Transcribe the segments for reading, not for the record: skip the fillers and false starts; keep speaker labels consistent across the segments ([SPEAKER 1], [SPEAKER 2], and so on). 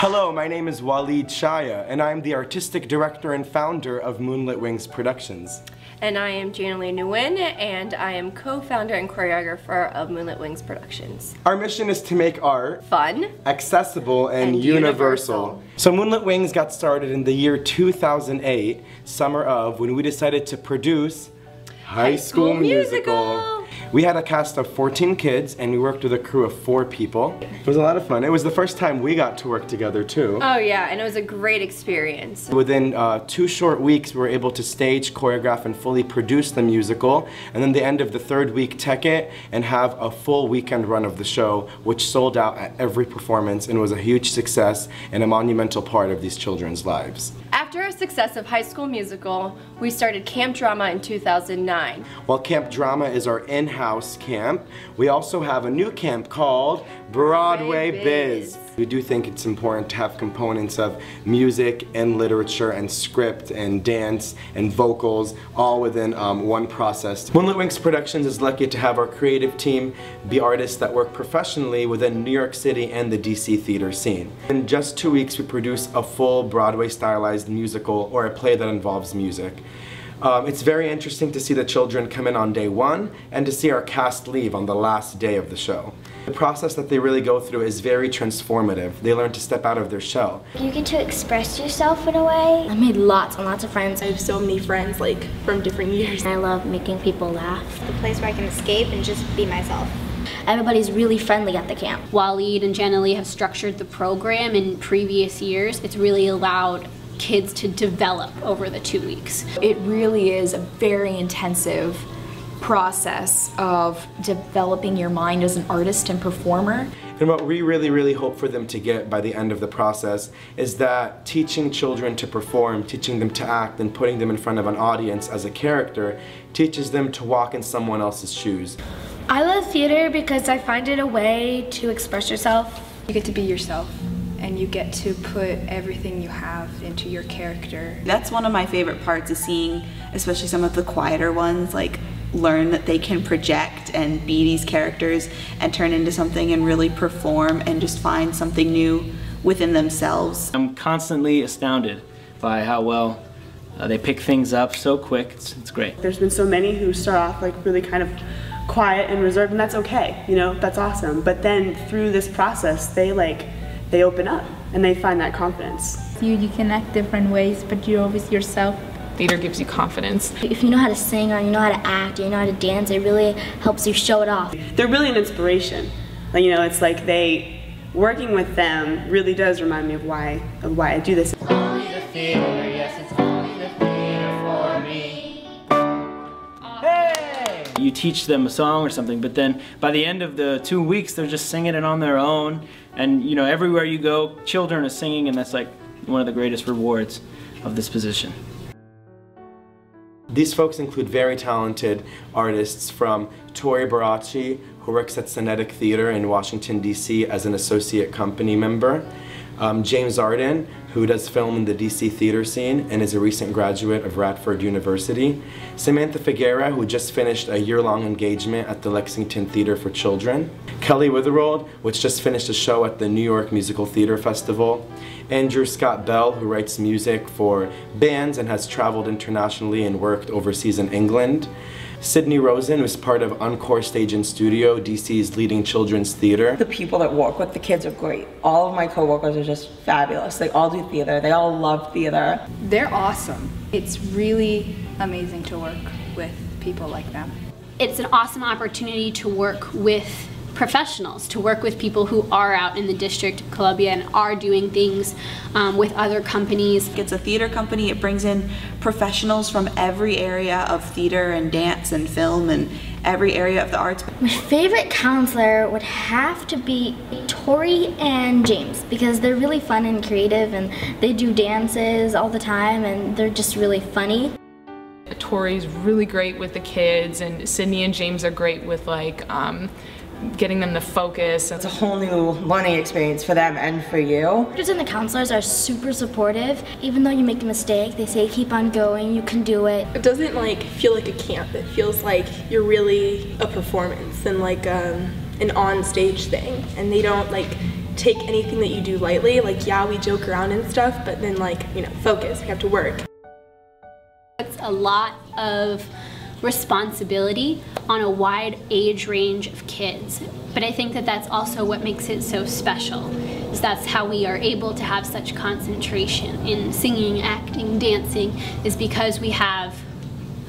[SPEAKER 1] Hello, my name is Walid Chaya, and I am the artistic director and founder of Moonlit Wings Productions.
[SPEAKER 2] And I am Janalee Nguyen, and I am co-founder and choreographer of Moonlit Wings Productions.
[SPEAKER 1] Our mission is to make art
[SPEAKER 2] fun,
[SPEAKER 1] accessible, and universal. So Moonlit Wings got started in the year 2008, summer of, when we decided to produce High School Musical. We had a cast of 14 kids, and we worked with a crew of 4 people. It was a lot of fun. It was the first time we got to work together too.
[SPEAKER 2] Oh yeah, and it was a great experience.
[SPEAKER 1] Within 2 short weeks, we were able to stage, choreograph, and fully produce the musical, and then the end of the 3rd week, tech it, and have a full weekend run of the show, which sold out at every performance and was a huge success and a monumental part of these children's lives.
[SPEAKER 2] After our success of High School Musical, we started Camp Drama in 2009.
[SPEAKER 1] While Camp Drama is our in-house camp, we also have a new camp called Broadway Biz. We do think it's important to have components of music and literature and script and dance and vocals all within one process. Moonlit Wings Productions is lucky to have our creative team be artists that work professionally within New York City and the DC theater scene. In just 2 weeks, we produce a full Broadway stylized musical or a play that involves music. It's very interesting to see the children come in on day 1 and to see our cast leave on the last day of the show. The process that they really go through is very transformative. They learn to step out of their shell.
[SPEAKER 3] You get to express yourself in a way. I made lots and lots of friends.
[SPEAKER 4] I have so many friends like from different years.
[SPEAKER 3] I love making people laugh.
[SPEAKER 5] The place where I can escape and just be myself.
[SPEAKER 3] Everybody's really friendly at the camp.
[SPEAKER 6] Walid and Janalee have structured the program in previous years. It's really allowed kids to develop over the 2 weeks.
[SPEAKER 7] It really is a very intensive process of developing your mind as an artist and performer.
[SPEAKER 1] And what we really hope for them to get by the end of the process is that teaching children to perform, teaching them to act, and putting them in front of an audience as a character teaches them to walk in someone else's shoes.
[SPEAKER 8] I love theater because I find it a way to express yourself.
[SPEAKER 4] You get to be yourself, and you get to put everything you have into your character.
[SPEAKER 9] That's one of my favorite parts, is seeing especially some of the quieter ones like learn that they can project and be these characters and turn into something and really perform and just find something new within themselves.
[SPEAKER 10] I'm constantly astounded by how well they pick things up so quick. It's great.
[SPEAKER 11] There's been so many who start off like really kind of quiet and reserved, and that's okay, you know, that's awesome. But then through this process, they open up and they find that confidence.
[SPEAKER 8] You can act different ways, but you're always yourself.
[SPEAKER 4] Theater gives you confidence.
[SPEAKER 3] If you know how to sing or you know how to act or you know how to dance, it really helps you show it off.
[SPEAKER 11] They're really an inspiration. Like, you know, it's like working with them really does remind me of why I do this.
[SPEAKER 12] It's only the theater, yes, it's only the theater for me.
[SPEAKER 10] Hey! You teach them a song or something, but then by the end of the 2 weeks, they're just singing it on their own. And you know, everywhere you go, children are singing, and that's like one of the greatest rewards of this position.
[SPEAKER 1] These folks include very talented artists from Tori Barachi, who works at Sonetic Theater in Washington, D.C. as an associate company member. James Arden, who does film in the DC theater scene and is a recent graduate of Radford University. Samantha Figuera, who just finished a year-long engagement at the Lexington Theater for Children. Kelly Witherold, which just finished a show at the New York Musical Theater Festival. Andrew Scott Bell, who writes music for bands and has traveled internationally and worked overseas in England. Sydney Rosen, who's part of Encore Stage and Studio, DC's leading children's theater.
[SPEAKER 13] The people that work with the kids are great. All of my coworkers are just fabulous. They all do theater. They all love theater.
[SPEAKER 4] They're awesome. It's really amazing to work with people like them.
[SPEAKER 6] It's an awesome opportunity to work with professionals, to work with people who are out in the District of Columbia and are doing things with other companies.
[SPEAKER 9] It's a theater company. It brings in professionals from every area of theater and dance and film and every area of the arts.
[SPEAKER 3] My favorite counselor would have to be Tori and James, because they're really fun and creative and they do dances all the time and they're just really funny.
[SPEAKER 4] Tori's really great with the kids, and Sydney and James are great with like getting them to focus.
[SPEAKER 13] It's a whole new learning experience for them and for you.
[SPEAKER 3] Teachers and the counselors are super supportive. Even though you make a mistake, they say keep on going, you can do it.
[SPEAKER 4] It doesn't like feel like a camp. It feels like you're really a performance and like an on-stage thing. And they don't like
[SPEAKER 14] take anything that you do lightly. Like, yeah, we joke around and stuff, but then, like, you know, focus, we have to work.
[SPEAKER 6] It's a lot of responsibility on a wide age range of kids. But I think that that's also what makes it so special, is that's how we are able to have such concentration in singing, acting, dancing, is because we have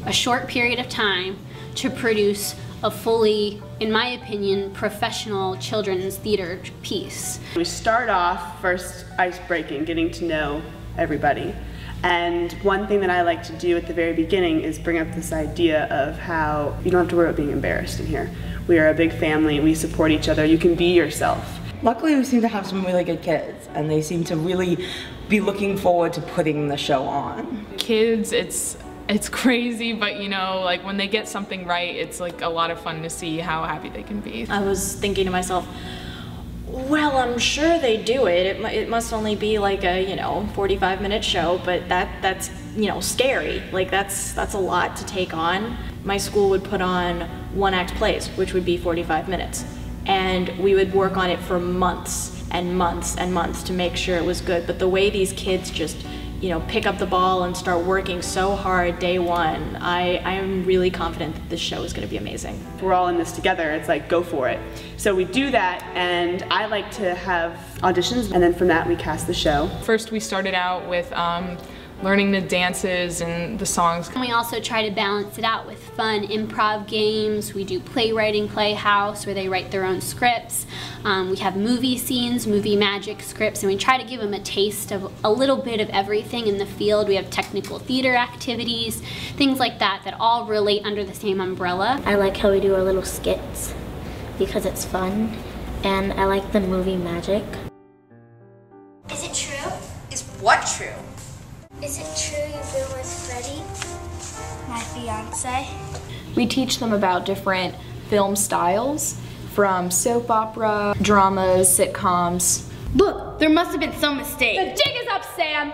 [SPEAKER 6] a short period of time to produce a fully, in my opinion, professional children's theater piece.
[SPEAKER 11] We start off first ice-breaking, getting to know everybody. And one thing that I like to do at the very beginning is bring up this idea of how you don't have to worry about being embarrassed in here. We are a big family, we support each other, you can be yourself.
[SPEAKER 13] Luckily, we seem to have some really good kids, and they seem to really be looking forward to putting the show on.
[SPEAKER 4] Kids, it's crazy, but you know, like when they get something right, it's like a lot of fun to see how happy they can be.
[SPEAKER 15] I was thinking to myself, well, I'm sure they do it. It must only be like a, you know, 45-minute show, but that's, you know, scary. Like that's a lot to take on. My school would put on one-act plays, which would be 45 minutes. And we would work on it for months and months and months to make sure it was good. But the way these kids just, you know, pick up the ball and start working so hard day one, I am really confident that this show is going to be amazing.
[SPEAKER 11] We're all in this together, it's like, go for it. So we do that, and I like to have auditions, and then from that we cast the show.
[SPEAKER 4] First we started out with learning the dances and the songs.
[SPEAKER 6] And we also try to balance it out with fun improv games. We do playwriting playhouse where they write their own scripts. We have movie scenes, movie magic scripts, and we try to give them a taste of a little bit of everything in the field. We have technical theater activities, things like that that all relate under the same umbrella.
[SPEAKER 3] I like how we do our little skits because it's fun, and I like the movie magic.
[SPEAKER 16] Is it true?
[SPEAKER 17] Is what true?
[SPEAKER 16] Is it true you've been with Freddie, my fiance?
[SPEAKER 7] We teach them about different film styles, from soap opera, dramas, sitcoms.
[SPEAKER 8] Look, there must have been some mistake.
[SPEAKER 18] The jig is up, Sam.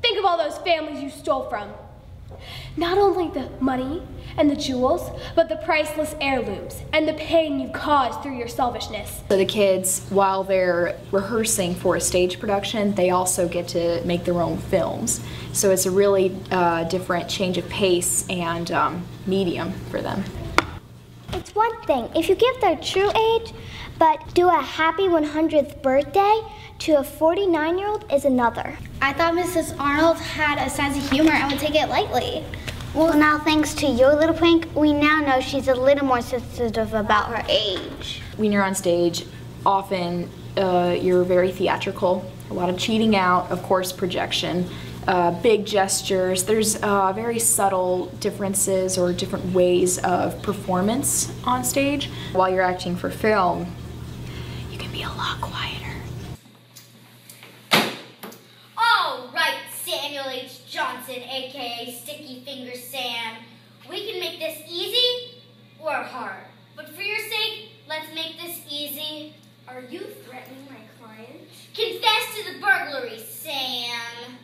[SPEAKER 18] Think of all those families you stole from. Not only the money and the jewels, but the priceless heirlooms and the pain you caused through your selfishness.
[SPEAKER 7] So the kids, while they're rehearsing for a stage production, they also get to make their own films. So it's a really different change of pace and medium for them.
[SPEAKER 16] It's one thing if you give their true age, but do a happy 100th birthday to a 49-year-old is another.
[SPEAKER 5] I thought Mrs. Arnold had a sense of humor and would take it lightly.
[SPEAKER 16] Well, now thanks to your little prank, we now know she's a little more sensitive about her age.
[SPEAKER 7] When you're on stage, often you're very theatrical, a lot of cheating out, of course projection, big gestures. There's very subtle differences or different ways of performance on stage. While you're acting for film, you can be a lot quieter.
[SPEAKER 16] All right, Samuel H. Johnson, aka Sticky Finger Sam. We can make this easy or hard. But for your sake, let's make this easy. Are you threatening my client? Confess to the burglary, Sam.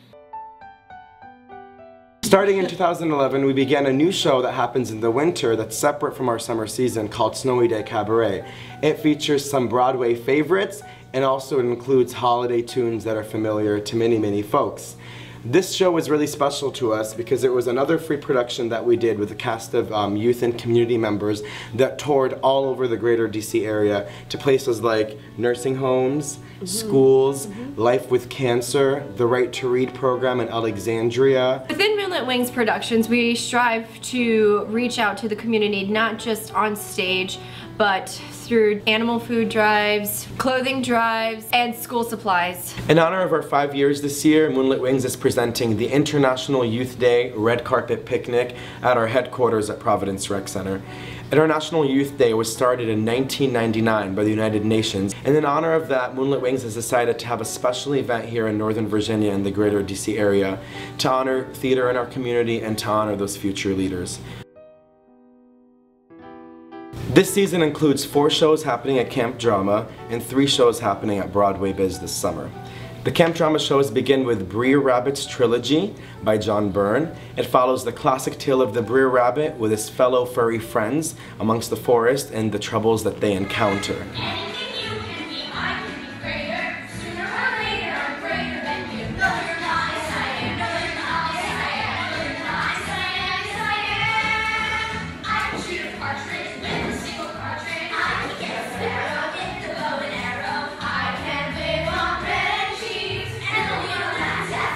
[SPEAKER 1] Starting in 2011, we began a new show that happens in the winter that's separate from our summer season called Snowy Day Cabaret. It features some Broadway favorites, and also it includes holiday tunes that are familiar to many, many folks. This show was really special to us because it was another free production that we did with a cast of youth and community members that toured all over the greater DC area to places like nursing homes, schools, Life with Cancer, the Right to Read program in Alexandria.
[SPEAKER 2] Within Moonlit Wings Productions, we strive to reach out to the community, not just on stage, but through animal food drives, clothing drives, and school supplies.
[SPEAKER 1] In honor of our 5 years this year, Moonlit Wings is presenting the International Youth Day Red Carpet Picnic at our headquarters at Providence Rec Center. International Youth Day was started in 1999 by the United Nations, and in honor of that, Moonlit Wings has decided to have a special event here in Northern Virginia in the greater DC area to honor theater in our community and to honor those future leaders. This season includes 4 shows happening at Camp Drama and 3 shows happening at Broadway Biz this summer. The Camp Drama shows begin with Brer Rabbit's Trilogy by John Byrne. It follows the classic tale of the Brer Rabbit with his fellow furry friends amongst the forest and the troubles that they encounter.
[SPEAKER 16] Anything you can be, I can be greater.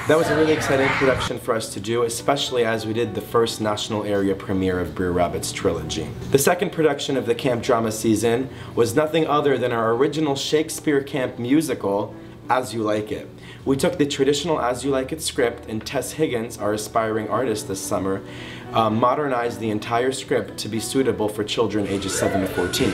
[SPEAKER 1] That was a really exciting production for us to do, especially as we did the first national area premiere of Brer Rabbit's trilogy. The second production of the camp drama season was nothing other than our original Shakespeare camp musical, As You Like It. We took the traditional As You Like It script, and Tess Higgins, our aspiring artist this summer, modernized the entire script to be suitable for children ages 7 to 14.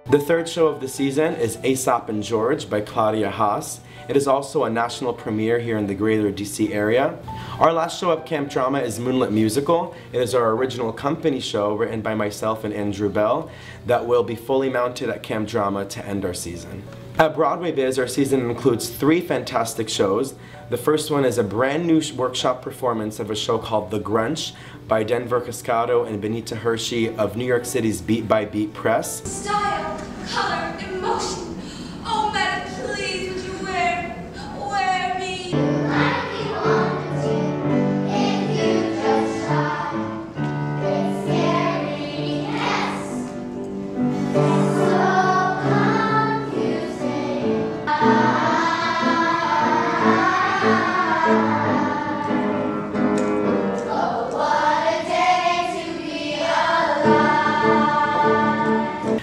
[SPEAKER 1] The third show of the season is Aesop and George by Claudia Haas. It is also a national premiere here in the greater DC area. Our last show at Camp Drama is Moonlit Musical. It is our original company show written by myself and Andrew Bell that will be fully mounted at Camp Drama to end our season. At Broadway Biz, our season includes 3 fantastic shows. The first one is a brand new workshop performance of a show called The Grunch by Denver Cascado and Benita Hershey of New York City's Beat by Beat Press.
[SPEAKER 17] Style, color, emotion. Oh, madam, please, would you wear me? Like you want to, if you just try. It's scary, yes. So confusing. Oh, what a day to be alive.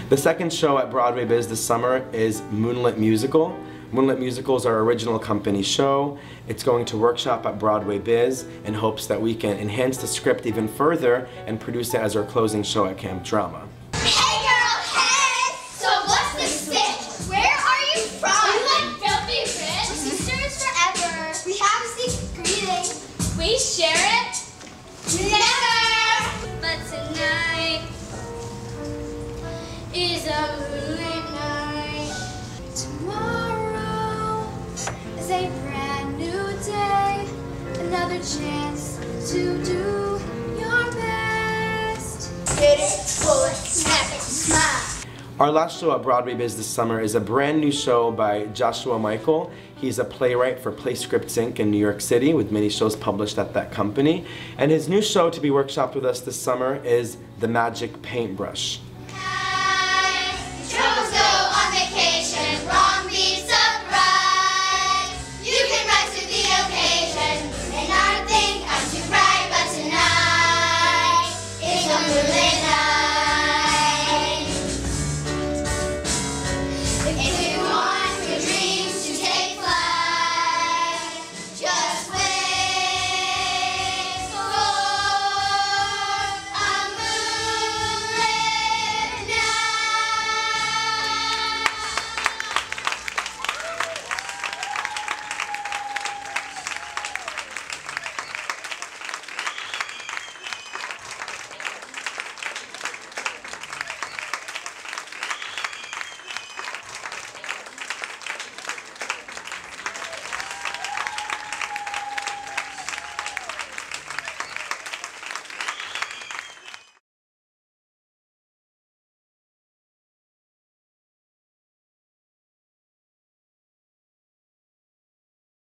[SPEAKER 1] The second show at Broadway Biz this summer is Moonlit Musical. Moonlit Musical is our original company show. It's going to workshop at Broadway Biz in hopes that we can enhance the script even further and produce it as our closing show at Camp Drama.
[SPEAKER 17] Hey girl, hey! So what's the stitch? Where are you from? We like filthy rich. Sisters forever. We have a secret greeting. We share it? Never! But tonight is a moonlit night. Tomorrow is a brand new day. Another chance to do your best. Hit it, pull it, snap it, smile.
[SPEAKER 1] Our last show at Broadway Biz this summer is a brand new show by Joshua Michael. He's a playwright for PlayScripts Inc. in New York City with many shows published at that company. And his new show to be workshopped with us this summer is The Magic Paintbrush.